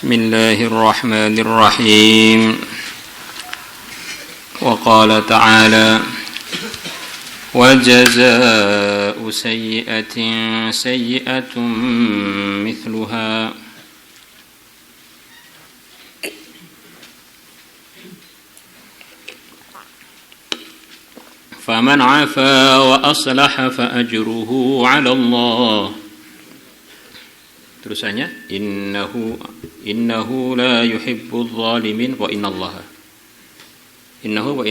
بسم الله الرحمن الرحيم وقال تعالى وجزاء سيئة سيئة مثلها فمن عفا وأصلح فأجره على الله. Terusannya innahu la yuhibbul zalimin wa innallaha innahu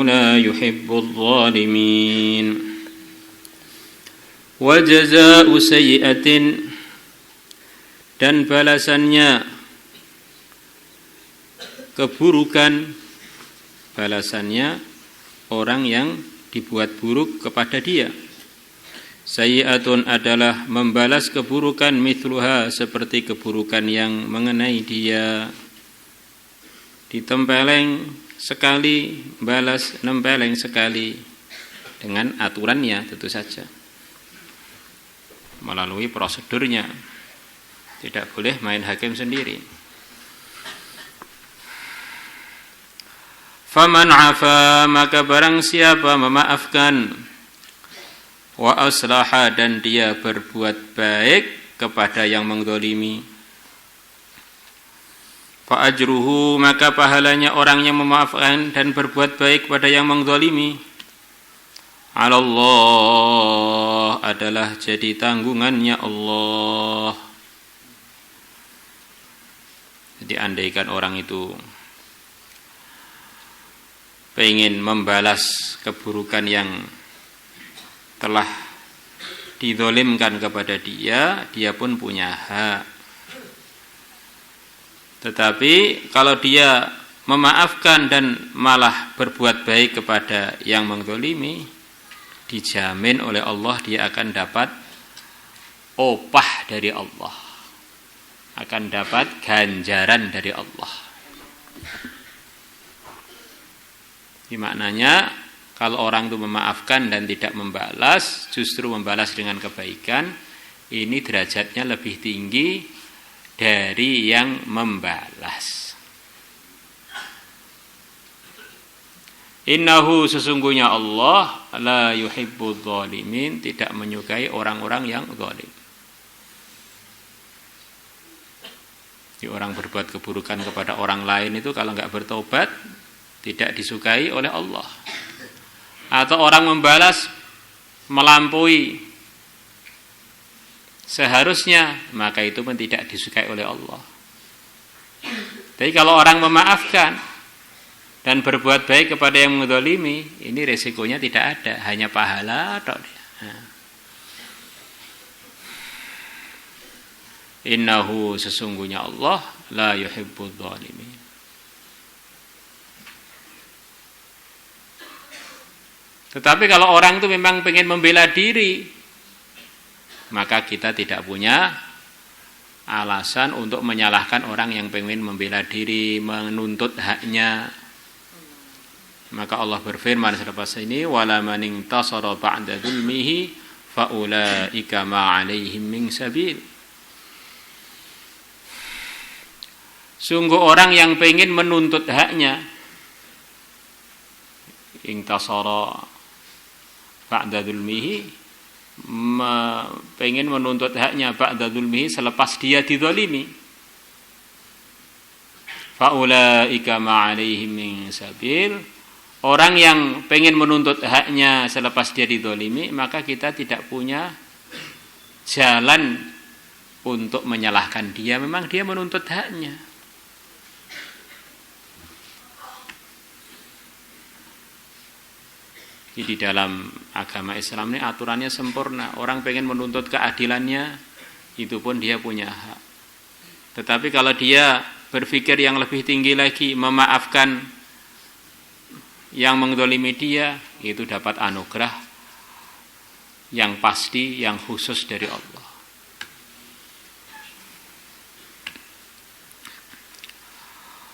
la yuhibbul zalimin. Wa jazaa'u sayyi'atin, dan balasannya keburukan, balasannya orang yang dibuat buruk kepada dia. Sayyi'atun adalah membalas keburukan, mithluha seperti keburukan yang mengenai dia. Ditempeleng sekali, balas nempeleng sekali, dengan aturannya tentu saja, melalui prosedurnya. Tidak boleh main hakim sendiri. Faman afa, maka barang siapa memaafkan, wa aslaha, dan dia berbuat baik kepada yang menzalimi, fa ajruhu, maka pahalanya orang yang memaafkan dan berbuat baik kepada yang menzalimi, ala Allah, adalah jadi tanggungannya Allah. Jadi andaikan orang itu ingin membalas keburukan yang telah dizalimkan kepada dia, dia pun punya hak. Tetapi kalau dia memaafkan dan malah berbuat baik kepada yang menzalimi, dijamin oleh Allah dia akan dapat upah dari Allah, akan dapat ganjaran dari Allah. Ini maknanya kalau orang itu memaafkan dan tidak membalas, justru membalas dengan kebaikan, ini derajatnya lebih tinggi dari yang membalas. Innahu, sesungguhnya Allah, la yuhibbul zalimin, tidak menyukai orang-orang yang zalim. Jadi orang berbuat keburukan kepada orang lain itu kalau enggak bertobat, tidak disukai oleh Allah. Atau orang membalas melampaui seharusnya, maka itu pun tidak disukai oleh Allah. Tapi kalau orang memaafkan dan berbuat baik kepada yang menzalimi, ini resikonya tidak ada, hanya pahala tok. Innahu, sesungguhnya Allah, la yuhibbul zalimin. Tetapi kalau orang itu memang pengen membela diri, maka kita tidak punya alasan untuk menyalahkan orang yang pengen membela diri, menuntut haknya. Maka Allah berfirman selepas ini, wala man intasara ba'da dzulmihi fa ulaika ma 'alaihim min sabil. Sungguh orang yang pengen menuntut haknya, intasara ba'da dzulmihi, pengen menuntut haknya ba'da dzulmihi, selepas dia dizalimi, faulaika ma'alaihim min sabil, orang yang pengen menuntut haknya selepas dia dizalimi, maka kita tidak punya jalan untuk menyalahkan dia. Memang dia menuntut haknya. Di dalam agama Islam ini aturannya sempurna. Orang pengen menuntut keadilannya, itu pun dia punya hak. Tetapi kalau dia berpikir yang lebih tinggi lagi, memaafkan yang menzalimi dia, itu dapat anugerah yang pasti, yang khusus dari Allah.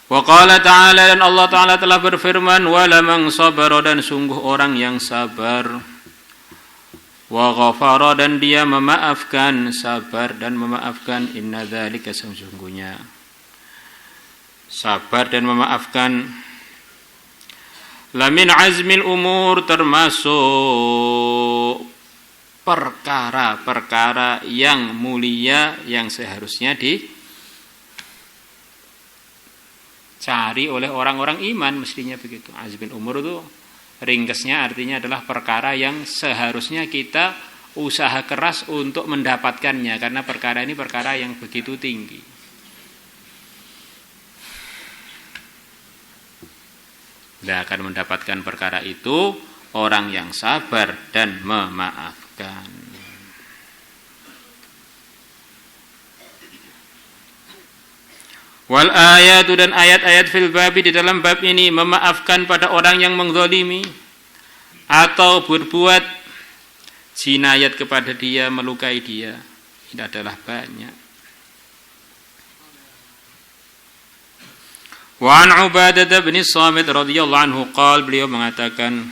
Wa qala ta'ala, dan Allah Ta'ala telah berfirman, wala man sabara, dan sungguh orang yang sabar, Wa ghafara, dan dia memaafkan, sabar dan memaafkan. Inna dzalika, sesungguhnya sabar dan memaafkan, lamin azmil umur, termasuk perkara-perkara yang mulia yang seharusnya dicari oleh orang-orang iman, mestinya begitu. Azmil umur itu ringkesnya artinya adalah perkara yang seharusnya kita usaha keras untuk mendapatkannya, karena perkara ini perkara yang begitu tinggi. Tidak akan mendapatkan perkara itu orang yang sabar dan memaafkan. Wal ayatu, dan ayat-ayat fil babi, di dalam bab ini, memaafkan pada orang yang menzalimi atau berbuat jinayat kepada dia, melukai dia, ini adalah banyak. Wa an Ubadah bin Samit radhiyallahu anhu qala, beliau mengatakan,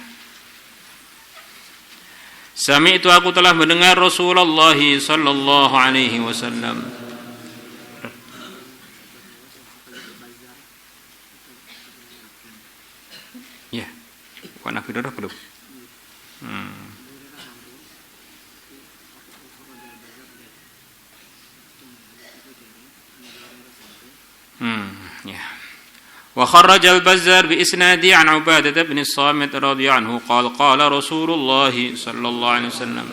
sami'tu, aku telah mendengar Rasulullah sallallahu alaihi wasallam. Ya, warna biru belum? Ya. Wa kharraja al-Bazzar bi isnadi an Ubadah bin Samit radhiyallahu anhu qala qala Rasulullah sallallahu alaihi wasallam,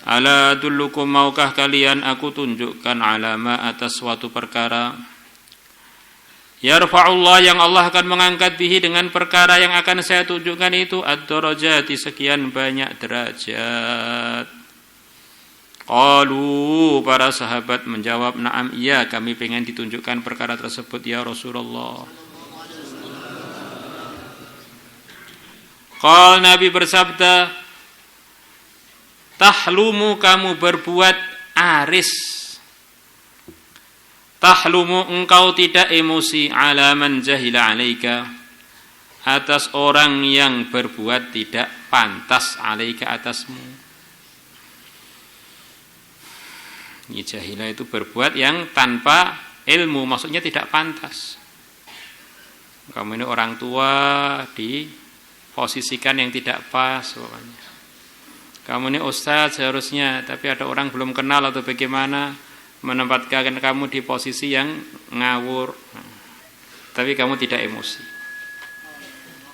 ala adullukum, maukah kalian aku tunjukkan, alama, atas suatu perkara, yarfa'ullah, yang Allah akan mengangkat bihi, dengan perkara yang akan saya tunjukkan itu, ad-darajati, sekian banyak derajat. Qalu, para sahabat menjawab, na'am, iya, kami pengen ditunjukkan perkara tersebut ya Rasulullah. Qal, Nabi bersabda, tahlumu, kamu berbuat aris. Tahlumu, engkau tidak emosi, ala man jahila alaika, atas orang yang berbuat tidak pantas, alaika, atasmu. Ini jahila itu berbuat yang tanpa ilmu, maksudnya tidak pantas. Kamu ini orang tua diposisikan yang tidak pas, pokoknya. Kamu ini ustaz seharusnya, tapi ada orang belum kenal atau bagaimana, menempatkan kamu di posisi yang ngawur, tapi kamu tidak emosi.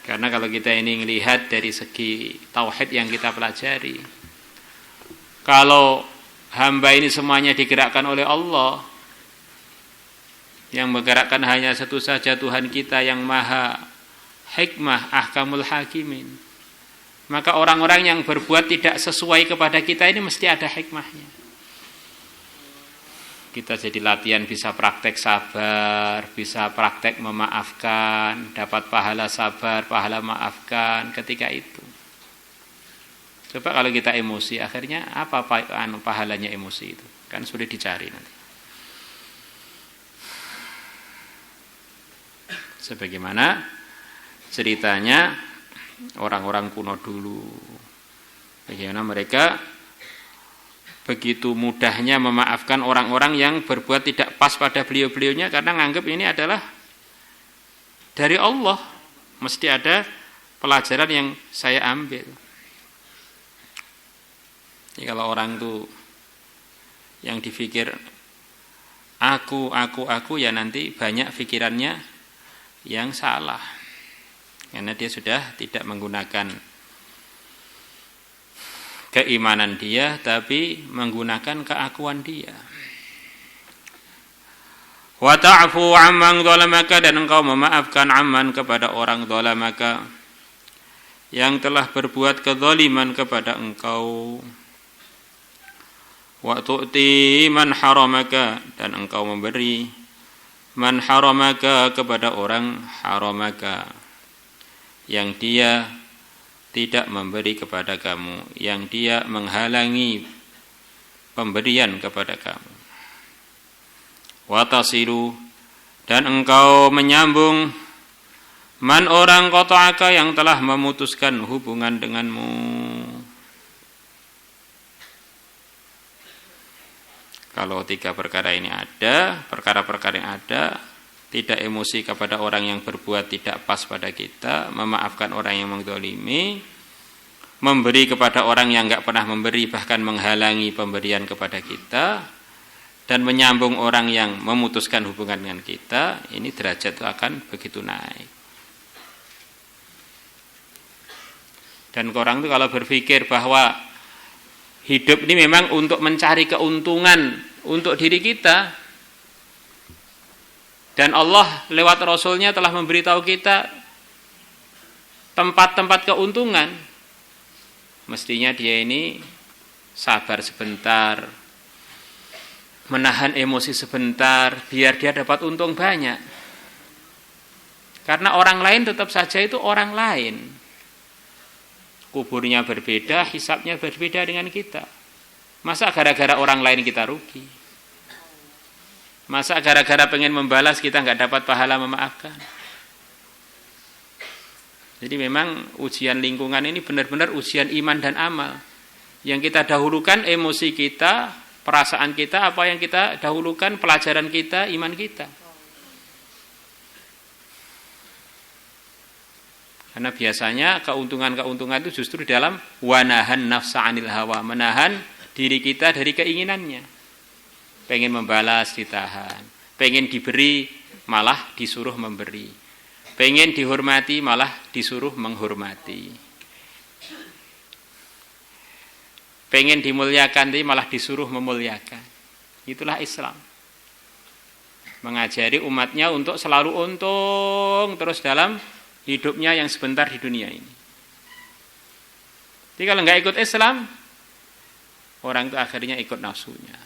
Karena kalau kita ini melihat dari segi tauhid yang kita pelajari, kalau hamba ini semuanya digerakkan oleh Allah, yang menggerakkan hanya satu saja, Tuhan kita yang maha hikmah, ahkamul hakimin, maka orang-orang yang berbuat tidak sesuai kepada kita ini mesti ada hikmahnya. Kita jadi latihan bisa praktek sabar, bisa praktek memaafkan, dapat pahala sabar, pahala maafkan ketika itu. Coba kalau kita emosi, akhirnya apa pahalanya emosi itu? Kan sudah dicari nanti. Sebagaimana ceritanya orang-orang kuno dulu. Bagaimana mereka begitu mudahnya memaafkan orang-orang yang berbuat tidak pas pada beliau-beliaunya, karena nganggap ini adalah dari Allah. Mesti ada pelajaran yang saya ambil. Jadi kalau orang tuh yang dipikir aku, ya nanti banyak pikirannya yang salah. Karena dia sudah tidak menggunakan keimanan dia, tapi menggunakan keakuan dia. Wa ta'fu 'amman zalamaka, dan engkau memaafkan amman, kepada orang zalamaka yang telah berbuat kezaliman kepada engkau. Wa tu'ti man haramaka, dan engkau memberi man haramaka, kepada orang haramaka yang dia tidak memberi kepada kamu, yang dia menghalangi pemberian kepada kamu. Wa tasilu, dan engkau menyambung man orang qata'aka, yang telah memutuskan hubungan denganmu. Kalau 3 perkara ini ada, perkara-perkara yang ada, tidak emosi kepada orang yang berbuat tidak pas pada kita, memaafkan orang yang menzalimi, memberi kepada orang yang enggak pernah memberi, bahkan menghalangi pemberian kepada kita, dan menyambung orang yang memutuskan hubungan dengan kita, ini derajat itu akan begitu naik. Dan orang itu kalau berpikir bahwa hidup ini memang untuk mencari keuntungan untuk diri kita, dan Allah lewat Rasulnya telah memberitahu kita tempat-tempat keuntungan, mestinya dia ini sabar sebentar, menahan emosi sebentar, biar dia dapat untung banyak. Karena orang lain tetap saja itu orang lain. Kuburnya berbeda, hisabnya berbeda dengan kita. Masa gara-gara orang lain kita rugi? Masa gara-gara pengen membalas kita nggak dapat pahala memaafkan? Jadi memang ujian lingkungan ini benar-benar ujian iman dan amal. Yang kita dahulukan emosi kita, perasaan kita, apa yang kita dahulukan, pelajaran kita, iman kita. Karena biasanya keuntungan-keuntungan itu justru dalam wanahan nafsa anil hawa, menahan diri kita dari keinginannya. Pengen membalas ditahan, pengen diberi malah disuruh memberi, pengen dihormati malah disuruh menghormati, pengen dimuliakan tapi malah disuruh memuliakan. Itulah Islam, mengajari umatnya untuk selalu untung terus dalam hidupnya yang sebentar di dunia ini. Jadi kalau nggak ikut Islam, orang itu akhirnya ikut nafsunya.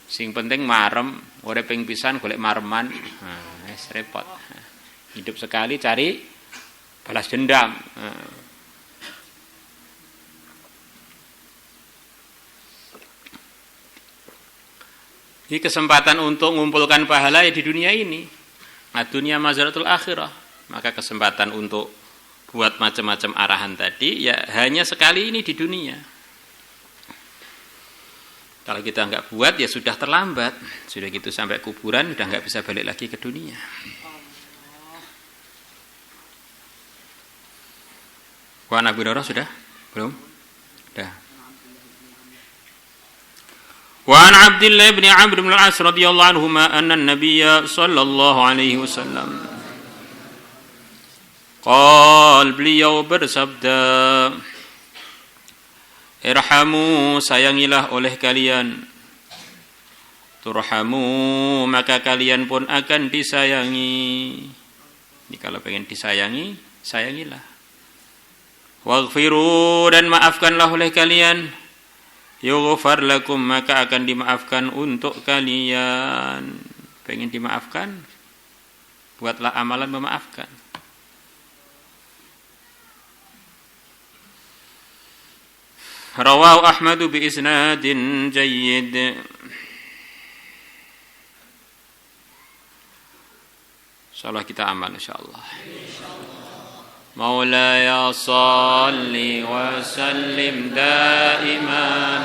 Sing penting marem, urip ping pisan golek mareman, repot. Hidup sekali cari balas dendam. Ini kesempatan untuk mengumpulkan pahala ya di dunia ini. Ad-dunya mazaratul akhirah. Maka kesempatan untuk buat macam-macam arahan tadi ya hanya sekali ini di dunia. Kalau kita nggak buat ya sudah terlambat. Sudah gitu sampai kuburan sudah nggak bisa balik lagi ke dunia. Wa Nabi Dara sudah? Belum? Sudah. Wa an Abdullah bin Amr bin al-As radhiyallahu anhuma anna an-nabiy sallallahu alaihi wasallam beliau bersabda, irhamu, sayangilah oleh kalian, turhamu, maka kalian pun akan disayangi. Ini kalau pengen disayangi, sayangilah. Waghfiru, dan maafkanlah oleh kalian, yughfar lakum, maka akan dimaafkan untuk kalian. Pengen dimaafkan, buatlah amalan memaafkan. Rawahu Ahmad bi isnadin jayyid. Insyaallah kita amal insyaallah. Maulaya salli wa sallim daiman